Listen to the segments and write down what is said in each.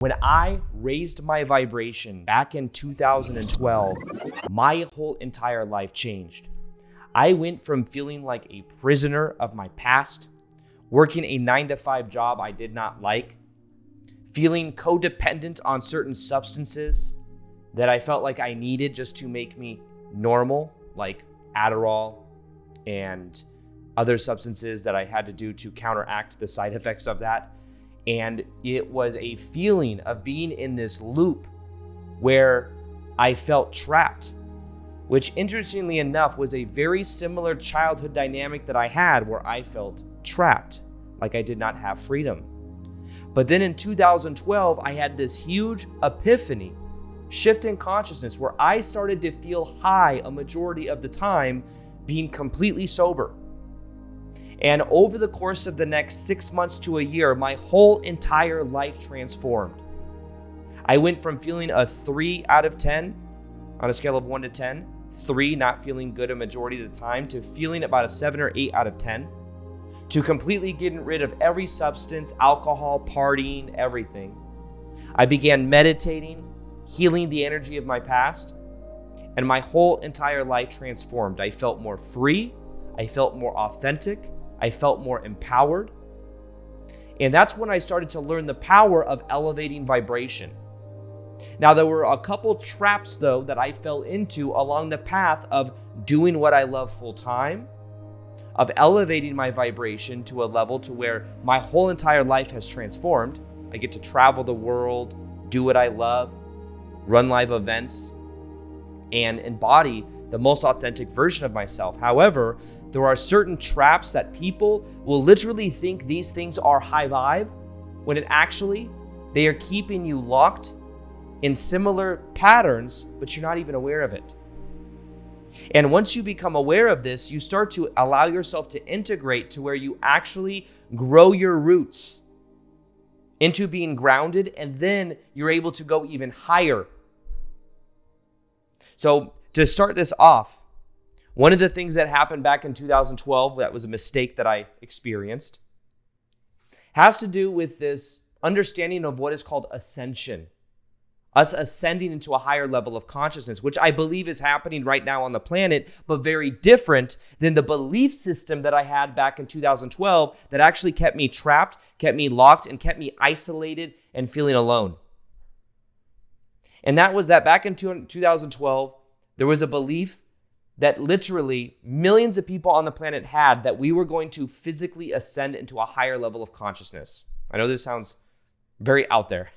When I raised my vibration back in 2012, my whole entire life changed. I went from feeling like a prisoner of my past, working a 9-to-5 job I did not like, feeling codependent on certain substances that I felt like I needed just to make me normal, like Adderall and other substances that I had to do to counteract the side effects of that. And it was a feeling of being in this loop where I felt trapped, which interestingly enough was a very similar childhood dynamic that I had where I felt trapped, like I did not have freedom. But then in 2012, I had this huge epiphany, shift in consciousness where I started to feel high a majority of the time, being completely sober. And over the course of the next 6 months to a year, my whole entire life transformed. I went from feeling a 3 out of 10 on a scale of 1 to 10, 3 not feeling good a majority of the time, to feeling about a 7 or 8 out of 10, to completely getting rid of every substance, alcohol, partying, everything. I began meditating, healing the energy of my past, and my whole entire life transformed. I felt more free. I felt more authentic. I felt more empowered. And that's when I started to learn the power of elevating vibration. Now, there were a couple traps, though, that I fell into along the path of doing what I love full time, of elevating my vibration to a level to where my whole entire life has transformed. I get to travel the world, do what I love, run live events, and embody the most authentic version of myself. However, there are certain traps that people will literally think these things are high vibe, when it actually, they are keeping you locked in similar patterns, but you're not even aware of it. And once you become aware of this, you start to allow yourself to integrate to where you actually grow your roots into being grounded, and then you're able to go even higher. So to start this off, one of the things that happened back in 2012, that was a mistake that I experienced, has to do with this understanding of what is called ascension. Us ascending into a higher level of consciousness, which I believe is happening right now on the planet, but very different than the belief system that I had back in 2012 that actually kept me trapped, kept me locked, and kept me isolated and feeling alone. And that was that back in 2012, there was a belief that literally millions of people on the planet had, that we were going to physically ascend into a higher level of consciousness. I know this sounds very out there.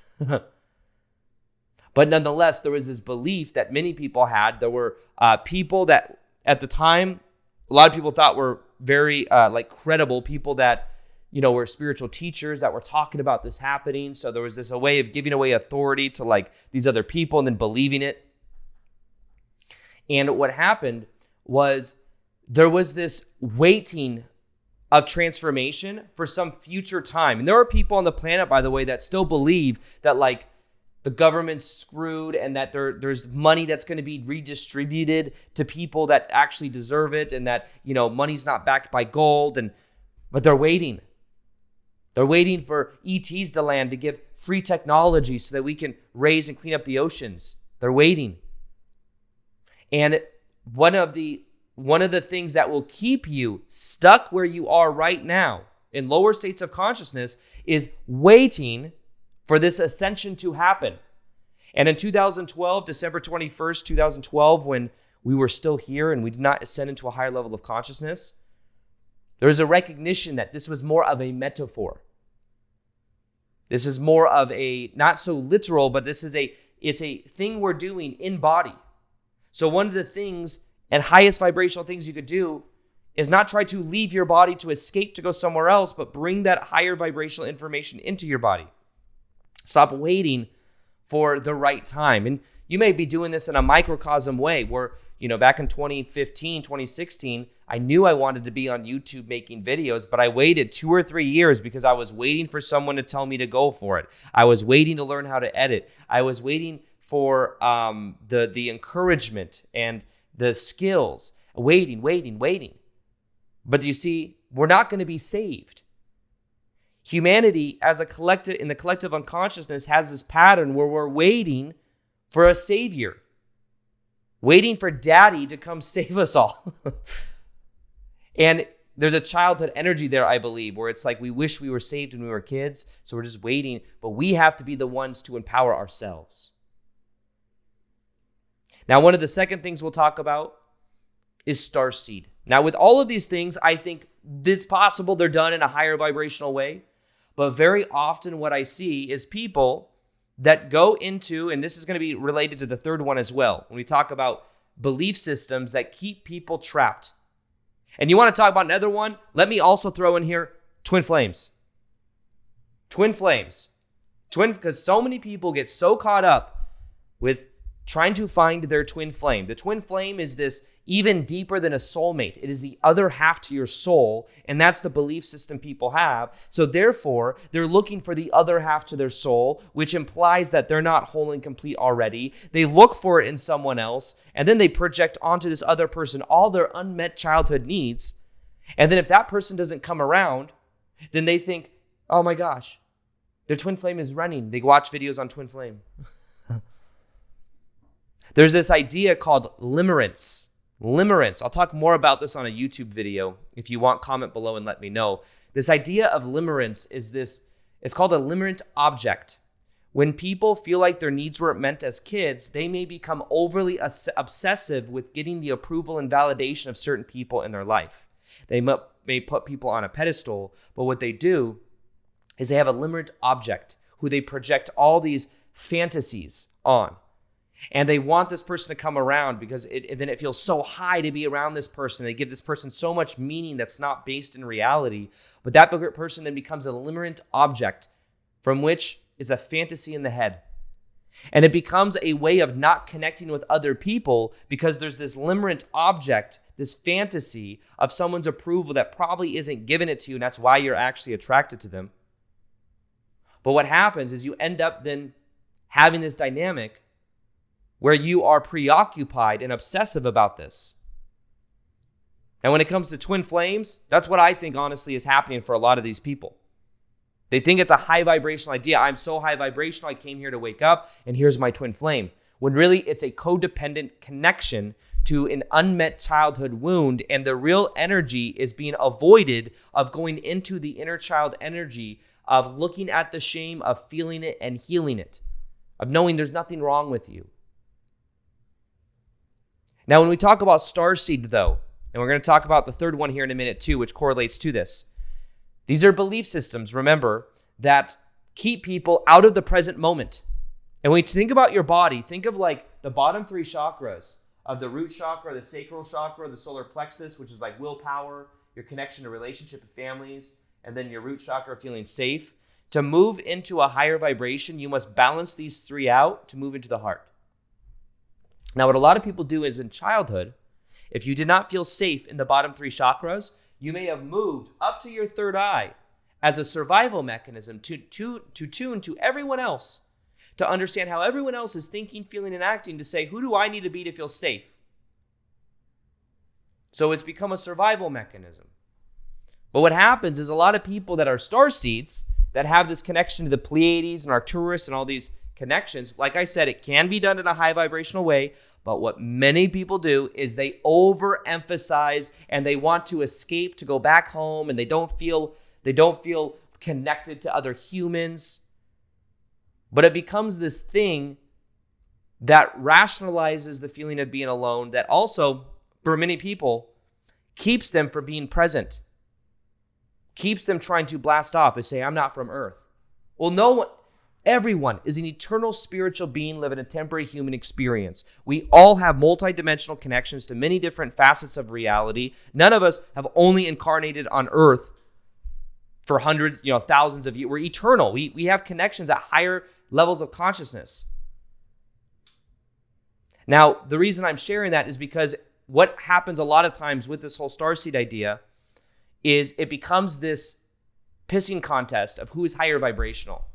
But nonetheless, there was this belief that many people had. There were people that at the time, a lot of people thought were very credible people that, were spiritual teachers that were talking about this happening. So there was this a way of giving away authority to these other people and then believing it. And what happened was there was this waiting of transformation for some future time. And there are people on the planet, by the way, that still believe that the government's screwed and that there's money that's going to be redistributed to people that actually deserve it, and that, money's not backed by gold. But they're waiting. They're waiting for ETs to land to give free technology so that we can raise and clean up the oceans. They're waiting. And one of the things that will keep you stuck where you are right now in lower states of consciousness is waiting for this ascension to happen. And in 2012, December 21st, 2012, when we were still here and we did not ascend into a higher level of consciousness, there was a recognition that this was more of a metaphor. This is more of a, not so literal, but it's a thing we're doing in body. So one of the things and highest vibrational things you could do is not try to leave your body to escape to go somewhere else, but bring that higher vibrational information into your body. Stop waiting for the right time. And you may be doing this in a microcosm way where, back in 2015, 2016, I knew I wanted to be on YouTube making videos, but I waited 2 or 3 years because I was waiting for someone to tell me to go for it. I was waiting to learn how to edit. I was waiting for the encouragement and the skills. Waiting. But you see, we're not going to be saved. Humanity as a collective, in the collective unconsciousness, has this pattern where we're waiting for a savior, waiting for daddy to come save us all. And there's a childhood energy there, I believe, where it's like we wish we were saved when we were kids, so we're just waiting, but we have to be the ones to empower ourselves. Now, one of the second things we'll talk about is starseed. Now, with all of these things, I think it's possible they're done in a higher vibrational way, but very often what I see is people that go into, and this is going to be related to the third one as well, when we talk about belief systems that keep people trapped. And you want to talk about another one? Let me also throw in here twin flames. Twin flames. Because so many people get so caught up with trying to find their twin flame. The twin flame is this even deeper than a soulmate. It is the other half to your soul, and that's the belief system people have. So therefore, they're looking for the other half to their soul, which implies that they're not whole and complete already. They look for it in someone else, and then they project onto this other person all their unmet childhood needs. And then if that person doesn't come around, then they think, oh my gosh, their twin flame is running. They watch videos on twin flame. There's this idea called limerence. Limerence. I'll talk more about this on a YouTube video. If you want, comment below and let me know. This idea of limerence is this, it's called a limerent object. When people feel like their needs weren't met as kids, they may become overly obsessive with getting the approval and validation of certain people in their life. They may put people on a pedestal, but what they do is they have a limerent object who they project all these fantasies on. And they want this person to come around because then it feels so high to be around this person. They give this person so much meaning that's not based in reality. But that person then becomes a limerent object from which is a fantasy in the head. And it becomes a way of not connecting with other people because there's this limerent object, this fantasy of someone's approval that probably isn't giving it to you, and that's why you're actually attracted to them. But what happens is you end up then having this dynamic where you are preoccupied and obsessive about this. And when it comes to twin flames, that's what I think honestly is happening for a lot of these people. They think it's a high vibrational idea. I'm so high vibrational, I came here to wake up, and here's my twin flame. When really it's a codependent connection to an unmet childhood wound, and the real energy is being avoided of going into the inner child energy of looking at the shame, of feeling it and healing it, of knowing there's nothing wrong with you. Now, when we talk about starseed, though, and we're going to talk about the third one here in a minute too, which correlates to this. These are belief systems, remember, that keep people out of the present moment. And when you think about your body, think of like the bottom three chakras of the root chakra, the sacral chakra, the solar plexus, which is like willpower, your connection to relationship and families, and then your root chakra feeling safe. To move into a higher vibration, you must balance these three out to move into the heart. Now, what a lot of people do is in childhood, if you did not feel safe in the bottom three chakras, you may have moved up to your third eye as a survival mechanism to tune to everyone else, to understand how everyone else is thinking, feeling, and acting, to say, who do I need to be to feel safe? So it's become a survival mechanism. But what happens is a lot of people that are starseeds that have this connection to the Pleiades and Arcturus and all these connections, like I said, it can be done in a high vibrational way, but what many people do is they overemphasize and they want to escape to go back home, and they don't feel connected to other humans. But it becomes this thing that rationalizes the feeling of being alone, that also, for many people, keeps them from being present, keeps them trying to blast off. They say, I'm not from Earth. Well, everyone is an eternal spiritual being living a temporary human experience. We all have multidimensional connections to many different facets of reality. None of us have only incarnated on Earth for hundreds, thousands of years. We're eternal. We have connections at higher levels of consciousness. Now, the reason I'm sharing that is because what happens a lot of times with this whole starseed idea is it becomes this pissing contest of who is higher vibrational.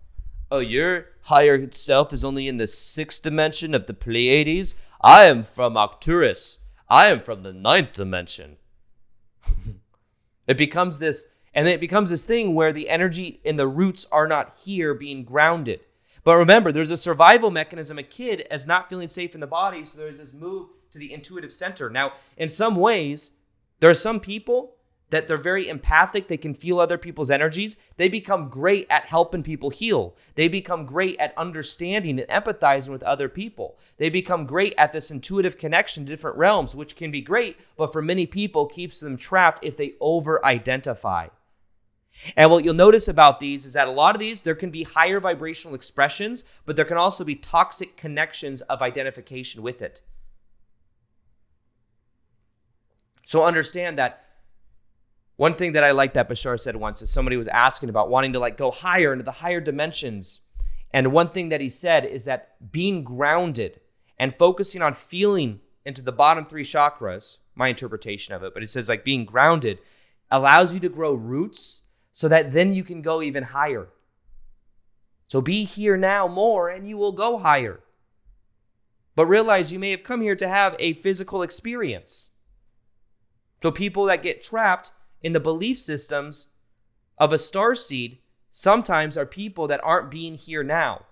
Oh, your higher self is only in the 6th dimension of the Pleiades. I am from Arcturus. I am from the 9th dimension. It becomes this, And then it becomes this thing where the energy and the roots are not here being grounded. But remember, there's a survival mechanism. A kid is not feeling safe in the body, so there's this move to the intuitive center. Now, in some ways, there are some people that they're very empathic. They can feel other people's energies. They become great at helping people heal. They become great at understanding and empathizing with other people. They become great at this intuitive connection to different realms, which can be great, but for many people keeps them trapped if they over-identify. And what you'll notice about these is that a lot of these, there can be higher vibrational expressions, but there can also be toxic connections of identification with it. So understand that one thing that I like that Bashar said once is somebody was asking about wanting to go higher into the higher dimensions. And one thing that he said is that being grounded and focusing on feeling into the bottom 3 chakras, my interpretation of it, but it says being grounded allows you to grow roots so that then you can go even higher. So be here now more and you will go higher. But realize you may have come here to have a physical experience. So people that get trapped in the belief systems of a starseed sometimes are people that aren't being here now.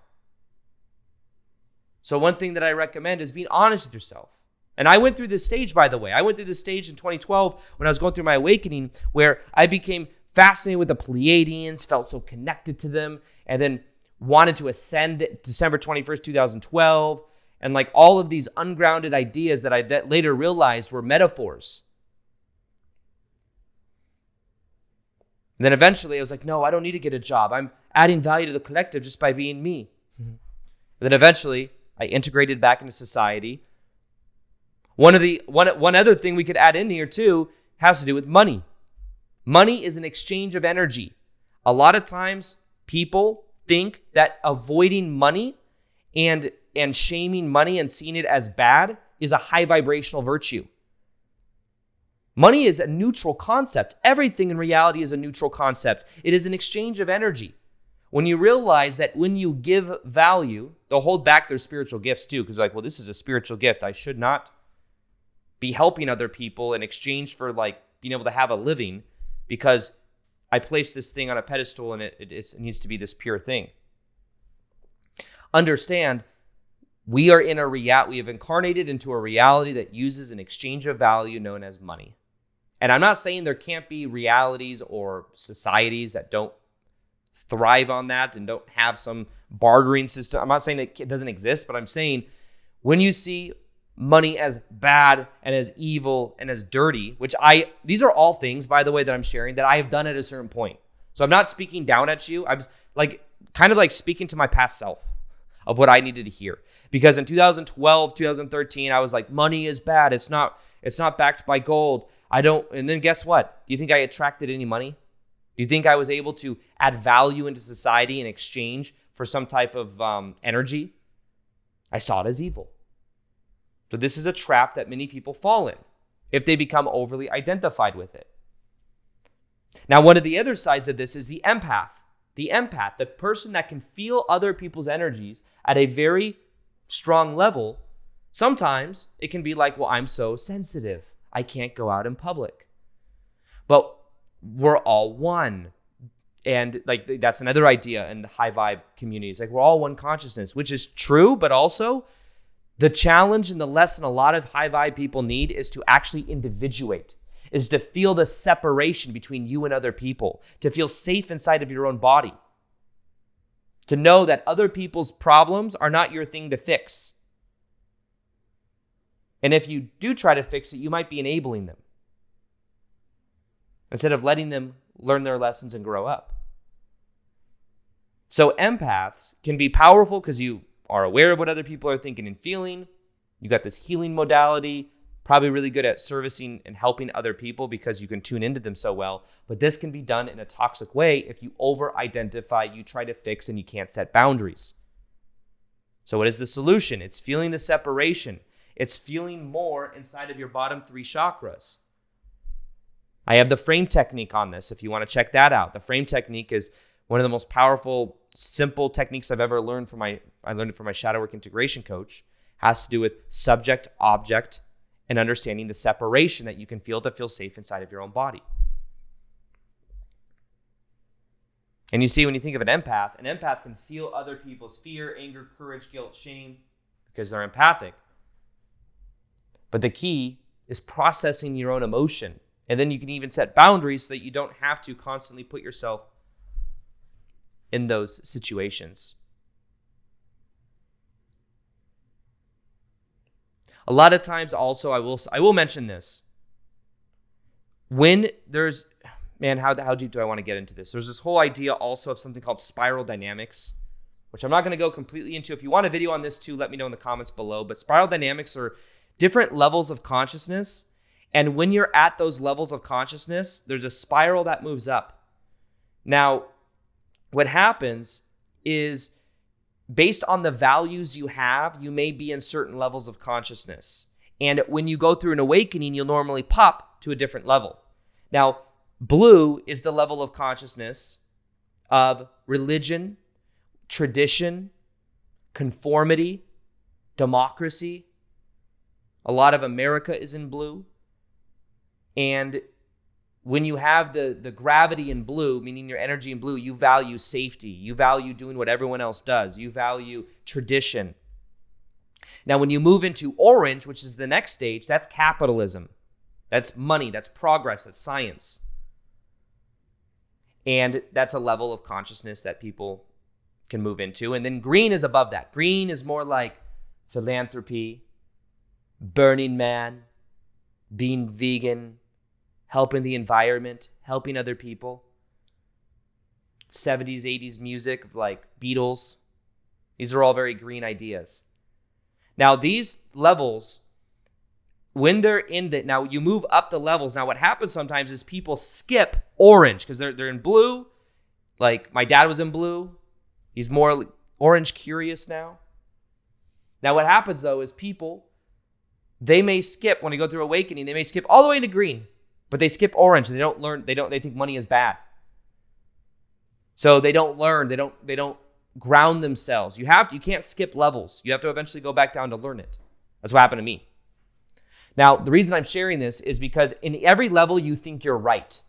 So one thing that I recommend is being honest with yourself. And I went through this stage, by the way. I went through this stage in 2012 when I was going through my awakening, where I became fascinated with the Pleiadians, felt so connected to them, and then wanted to ascend December 21st, 2012. And all of these ungrounded ideas that I later realized were metaphors. And then eventually I was no, I don't need to get a job. I'm adding value to the collective just by being me. Mm-hmm. Then eventually I integrated back into society. One other thing we could add in here too has to do with money. Money is an exchange of energy. A lot of times people think that avoiding money and shaming money and seeing it as bad is a high vibrational virtue. Money is a neutral concept. Everything in reality is a neutral concept. It is an exchange of energy. When you realize that when you give value, they'll hold back their spiritual gifts too, because this is a spiritual gift. I should not be helping other people in exchange for being able to have a living, because I placed this thing on a pedestal and it needs to be this pure thing. Understand, we are in we have incarnated into a reality that uses an exchange of value known as money. And I'm not saying there can't be realities or societies that don't thrive on that and don't have some bartering system. I'm not saying it doesn't exist, but I'm saying when you see money as bad and as evil and as dirty, these are all things, by the way, that I'm sharing that I have done at a certain point. So I'm not speaking down at you. I'm kind of speaking to my past self of what I needed to hear. Because in 2012, 2013, I was money is bad. It's not backed by gold. And then guess what? Do you think I attracted any money? Do you think I was able to add value into society in exchange for some type of energy? I saw it as evil. So this is a trap that many people fall in if they become overly identified with it. Now, one of the other sides of this is the empath. The empath, the person that can feel other people's energies at a very strong level. Sometimes it can be I'm so sensitive. I can't go out in public. But we're all one. And that's another idea in the high vibe communities. We're all one consciousness, which is true, but also the challenge and the lesson a lot of high vibe people need is to actually individuate, is to feel the separation between you and other people, to feel safe inside of your own body, to know that other people's problems are not your thing to fix. And if you do try to fix it, you might be enabling them instead of letting them learn their lessons and grow up. So empaths can be powerful because you are aware of what other people are thinking and feeling. You got this healing modality, probably really good at servicing and helping other people because you can tune into them so well. But this can be done in a toxic way if you over-identify, you try to fix, and you can't set boundaries. So what is the solution? It's feeling the separation. It's feeling more inside of your bottom 3 chakras. I have the frame technique on this if you want to check that out. The frame technique is one of the most powerful, simple techniques I've ever learned I learned it from my shadow work integration coach. Has to do with subject, object, and understanding the separation that you can feel to feel safe inside of your own body. And you see, when you think of an empath can feel other people's fear, anger, courage, guilt, shame, because they're empathic. But the key is processing your own emotion. And then you can even set boundaries so that you don't have to constantly put yourself in those situations. A lot of times also, I will mention this. When there's, man, how deep do I want to get into this? There's this whole idea also of something called spiral dynamics, which I'm not going to go completely into. If you want a video on this too, let me know in the comments below. But spiral dynamics are different levels of consciousness. And when you're at those levels of consciousness, there's a spiral that moves up. Now, what happens is, based on the values you have, you may be in certain levels of consciousness. And when you go through an awakening, you'll normally pop to a different level. Now, blue is the level of consciousness of religion, tradition, conformity, democracy. A lot of America is in blue. And when you have the gravity in blue, meaning your energy in blue, you value safety. You value doing what everyone else does. You value tradition. Now, when you move into orange, which is the next stage, that's capitalism. That's money. That's progress. That's science. And that's a level of consciousness that people can move into. And then green is above that. Green is more like philanthropy, Burning Man, being vegan, helping the environment, helping other people. 70s, 80s music of like Beatles. These are all very green ideas. Now, these levels, when they're in the, now you move up the levels. Now, what happens sometimes is people skip orange because they're in blue. Like my dad was in blue. He's more orange curious now. Now, what happens though is people, they may skip, when they go through awakening, they may skip all the way into green. But they skip orange and they don't learn, they think money is bad. So they don't learn, they don't ground themselves. You can't skip levels. You have to eventually go back down to learn it. That's what happened to me. Now, the reason I'm sharing this is because in every level you think you're right.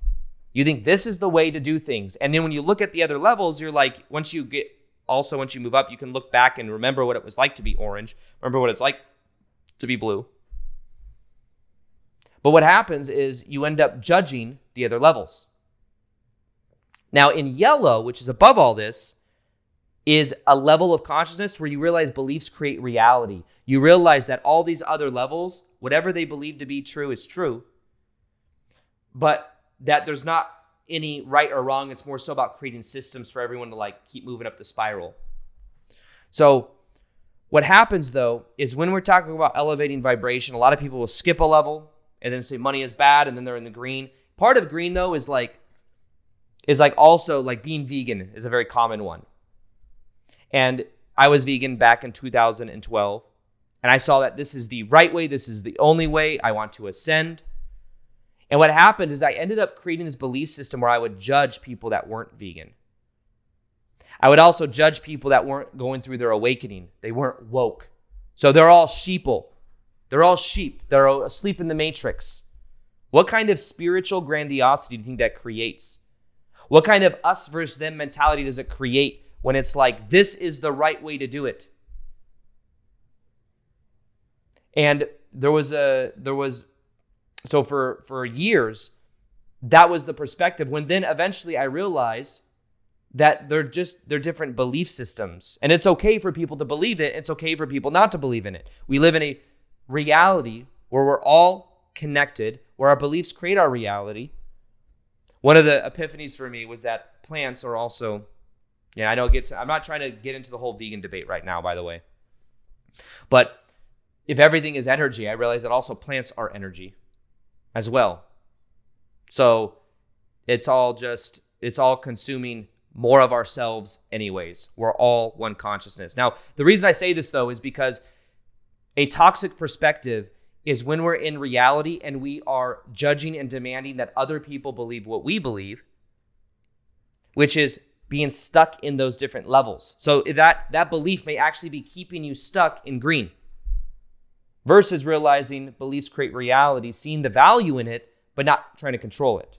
You think this is the way to do things. And then when you look at the other levels, you're like, once you move up, you can look back and remember what it was like to be orange. Remember what it's like to be blue. But what happens is you end up judging the other levels. Now, in yellow, which is above all this, is a level of consciousness where you realize beliefs create reality. You realize that all these other levels, whatever they believe to be true is true, but that there's not any right or wrong. It's more so about creating systems for everyone to like keep moving up the spiral. So what happens though is when we're talking about elevating vibration, a lot of people will skip a level and then say money is bad, and then they're in the green. Part of green though is like also like being vegan is a very common one. And I was vegan back in 2012, and I saw that this is the right way, this is the only way, I want to ascend. And what happened is I ended up creating this belief system where I would judge people that weren't vegan. I would also judge people that weren't going through their awakening. They weren't woke. So they're all sheeple. They're all sheep. They're asleep in the matrix. What kind of spiritual grandiosity do you think that creates? What kind of us versus them mentality does it create when it's like, this is the right way to do it? And so for years, that was the perspective. When then eventually I realized that they're different belief systems. And it's okay for people to believe it. It's okay for people not to believe in it. We live in a reality where we're all connected, where our beliefs create our reality. One of the epiphanies for me was that plants are also, I know I'm not trying to get into the whole vegan debate right now, by the way. But if everything is energy, I realize that also plants are energy as well. So it's all consuming more of ourselves anyways. We're all one consciousness. Now, the reason I say this though is because a toxic perspective is when we're in reality and we are judging and demanding that other people believe what we believe, which is being stuck in those different levels. So that belief may actually be keeping you stuck in green versus realizing beliefs create reality, seeing the value in it, but not trying to control it.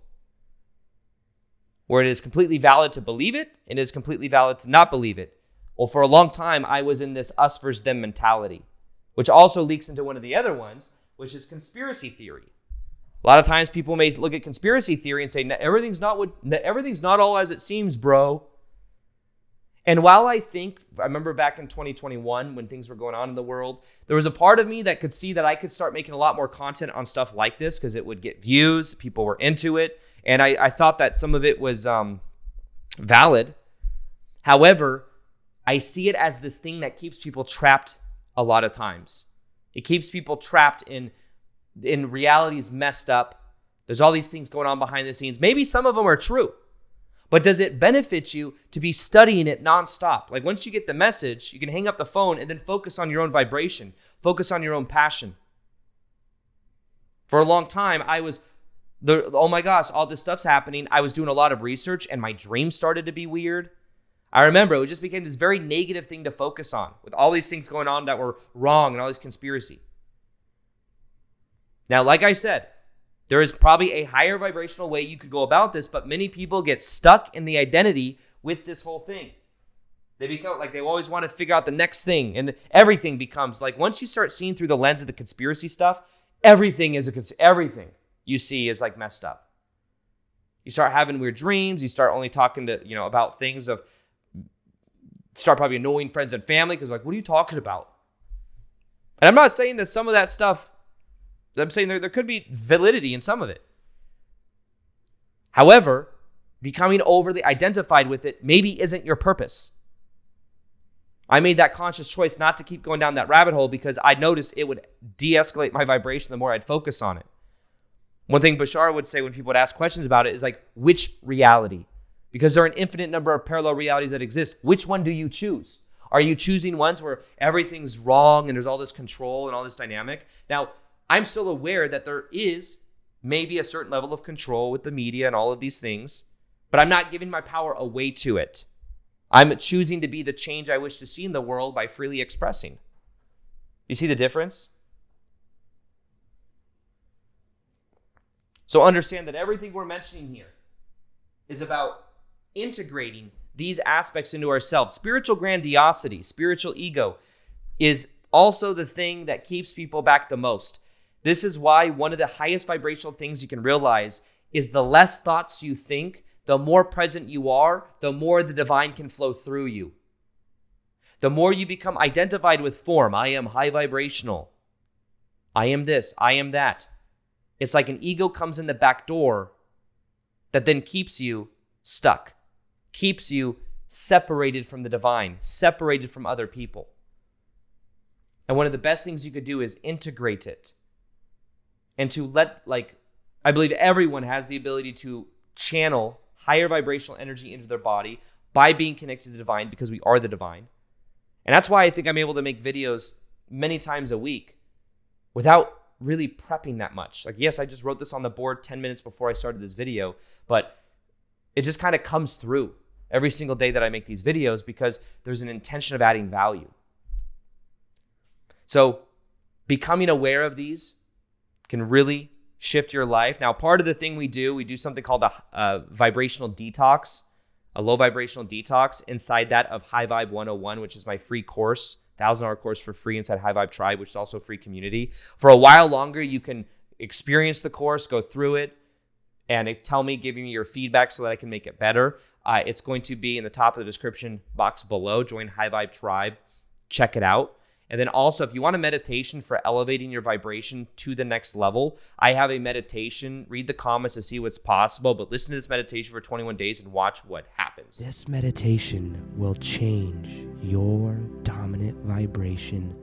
where it is completely valid to believe it and it is completely valid to not believe it. Well, for a long time, I was in this us versus them mentality, which also leaks into one of the other ones, which is conspiracy theory. A lot of times people may look at conspiracy theory and say, everything's not all as it seems, bro. And while I remember back in 2021 when things were going on in the world, there was a part of me that could see that I could start making a lot more content on stuff like this because it would get views, people were into it, and I thought that some of it was valid. However, I see it as this thing that keeps people trapped a lot of times. It keeps people trapped in realities messed up. There's all these things going on behind the scenes. Maybe some of them are true. But does it benefit you to be studying it nonstop? Like once you get the message, you can hang up the phone and then focus on your own vibration. Focus on your own passion. For a long time, oh my gosh, all this stuff's happening. I was doing a lot of research and my dreams started to be weird. I remember it just became this very negative thing to focus on with all these things going on that were wrong and all this conspiracy. Now, like I said, there is probably a higher vibrational way you could go about this, but many people get stuck in the identity with this whole thing. They become like they always want to figure out the next thing, and everything becomes like once you start seeing through the lens of the conspiracy stuff, everything you see is like messed up. You start having weird dreams. You start only talking to about things of. Start probably annoying friends and family because like, what are you talking about? And I'm not saying that some of that stuff. I'm saying there could be validity in some of it. However, becoming overly identified with it maybe isn't your purpose. I made that conscious choice not to keep going down that rabbit hole because I noticed it would de-escalate my vibration the more I'd focus on it. One thing Bashar would say when people would ask questions about it is like, which reality? Because there are an infinite number of parallel realities that exist. Which one do you choose? Are you choosing ones where everything's wrong and there's all this control and all this dynamic? Now, I'm still aware that there is maybe a certain level of control with the media and all of these things, but I'm not giving my power away to it. I'm choosing to be the change I wish to see in the world by freely expressing. You see the difference? So understand that everything we're mentioning here is about integrating these aspects into ourselves. Spiritual grandiosity, spiritual ego is also the thing that keeps people back the most. This is why one of the highest vibrational things you can realize is the less thoughts you think, the more present you are, the more the divine can flow through you. The more you become identified with form, I am high vibrational. I am this, I am that. It's like an ego comes in the back door that then keeps you stuck, keeps you separated from the divine, separated from other people. And one of the best things you could do is integrate it. And to I believe everyone has the ability to channel higher vibrational energy into their body by being connected to the divine because we are the divine. And that's why I think I'm able to make videos many times a week without really prepping that much. Like, yes, I just wrote this on the board 10 minutes before I started this video, but it just kind of comes through every single day that I make these videos because there's an intention of adding value. So becoming aware of these can really shift your life. Now, part of the thing we do something called a vibrational detox, a low vibrational detox inside that of High Vibe 101, which is my free course, 1,000-hour course for free inside High Vibe Tribe, which is also a free community. For a while longer, you can experience the course, go through it, and give me your feedback so that I can make it better. It's going to be in the top of the description box below. Join High Vibe Tribe. Check it out. And then also, if you want a meditation for elevating your vibration to the next level, I have a meditation. Read the comments to see what's possible, but listen to this meditation for 21 days and watch what happens. This meditation will change your dominant vibration